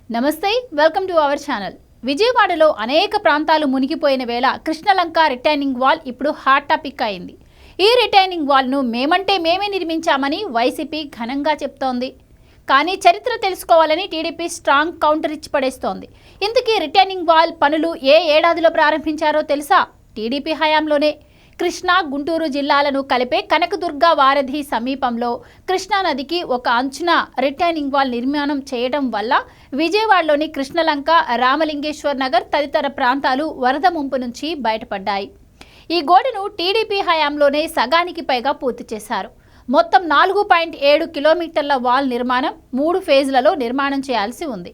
నమస్తే, welcome to our channel. విజయవాడలో అనేక ప్రాంతాలు మునిగిపోయిన వేళ కృష్ణలంక రిటైనింగ్ వాల్ ఇప్పుడు హాట్ టాపిక్ అయింది. ఈ రిటైనింగ్ వాల్ను మేమంటే మేమే నిర్మించామని వైసీపీ ఘనంగా చెప్తోంది. కానీ చరిత్ర తెలుసుకోవాలని టీడీపీ స్ట్రాంగ్ కౌంటర్ ఇచ్చి పడేస్తోంది. ఇంతకీ రిటైనింగ్ వాల్ పనులు ఏ ఏడాదిలో ప్రారంభించారో తెలుసా? టీడీపీ హయాంలోనే. కృష్ణా, గుంటూరు జిల్లాలను కలిపే కనకదుర్గ వారధి సమీపంలో కృష్ణానదికి ఒక అంచున రిటైనింగ్ వాల్ నిర్మాణం చేయడం వల్ల విజయవాడలోని కృష్ణలంక, రామలింగేశ్వర్ నగర్ తదితర ప్రాంతాలు వరద ముంపు నుంచి బయటపడ్డాయి. ఈ గోడను టీడీపీ హయాంలోనే సగానికి పైగా పూర్తి చేశారు. మొత్తం 4.7 కిలోమీటర్ల వాల్ నిర్మాణం 3 ఫేజ్లలో నిర్మాణం చేయాల్సి ఉంది.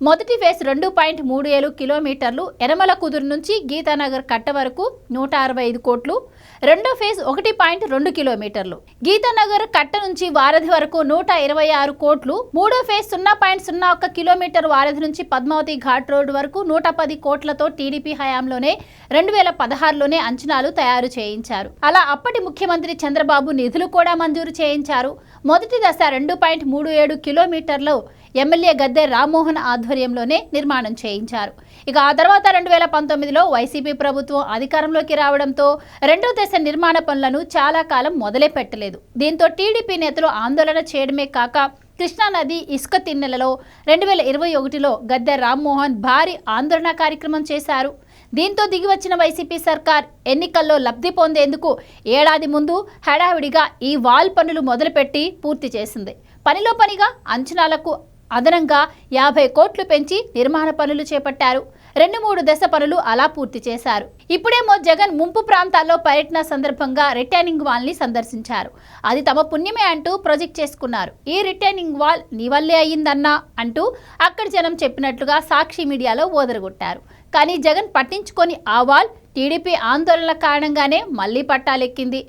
మొదటి ఫేజ్ 2.37 కిలోమీటర్లు యనమల కుదురు నుంచి గీతానగర్ కట్ట వరకు 165 కోట్లు. రెండో ఫేజ్ 1.2 కిలోమీటర్లు గీతానగర్ కట్ట నుంచి వారధి వరకు 126 కోట్లు. మూడో ఫేజ్ 0.01 కిలోమీటర్ వారధి నుంచి పద్మావతి ఘాట్ రోడ్డు వరకు 110 కోట్లతో టీడీపీ హయాంలోనే 2016లోనే అంచనాలు తయారు చేయించారు. అలా అప్పటి ముఖ్యమంత్రి చంద్రబాబు నిధులు కూడా మంజూరు చేయించారు. మొదటి దశ 2.37 కిలోమీటర్లు ఎమ్మెల్యే గద్దె రామ్మోహన్ ఆధ్వర్యంలోనే నిర్మాణం చేయించారు. ఇక ఆ తర్వాత 2019లో వైసీపీ ప్రభుత్వం అధికారంలోకి రావడంతో రెండో దశ నిర్మాణ పనులను చాలా కాలం మొదలే పెట్టలేదు. దీంతో టీడీపీ నేతలు ఆందోళన చేయడమే కాక కృష్ణానది ఇసుక తిన్నెలలో 2021లో గద్దె రామ్మోహన్ భారీ ఆందోళన కార్యక్రమం చేశారు. దీంతో దిగివచ్చిన వైసీపీ సర్కార్ ఎన్నికల్లో లబ్ధి పొందేందుకు ఏడాది ముందు హడావిడిగా ఈ వాల్ పనులు మొదలుపెట్టి పూర్తి చేసింది. పనిలో పనిగా అంచనాలకు అదనంగా 50 కోట్లు పెంచి నిర్మాణ పనులు చేపట్టారు. 2-3 దశ పనులు అలా పూర్తి చేశారు. ఇప్పుడేమో జగన్ ముంపు ప్రాంతాల్లో పర్యటన సందర్భంగా రిటైనింగ్ వాల్ ని సందర్శించారు. అది తమ పుణ్యమే అంటూ ప్రొజెక్ట్ చేసుకున్నారు. ఈ రిటైనింగ్ వాల్ నీ వల్లే అయ్యిందన్నా అంటూ అక్కడి జనం చెప్పినట్లుగా సాక్షి మీడియాలో ఓదరగొట్టారు. కానీ జగన్ పట్టించుకొని ఆ వాల్ టీడీపీ ఆందోళనల కారణంగానే మళ్లీ పట్టాలెక్కింది.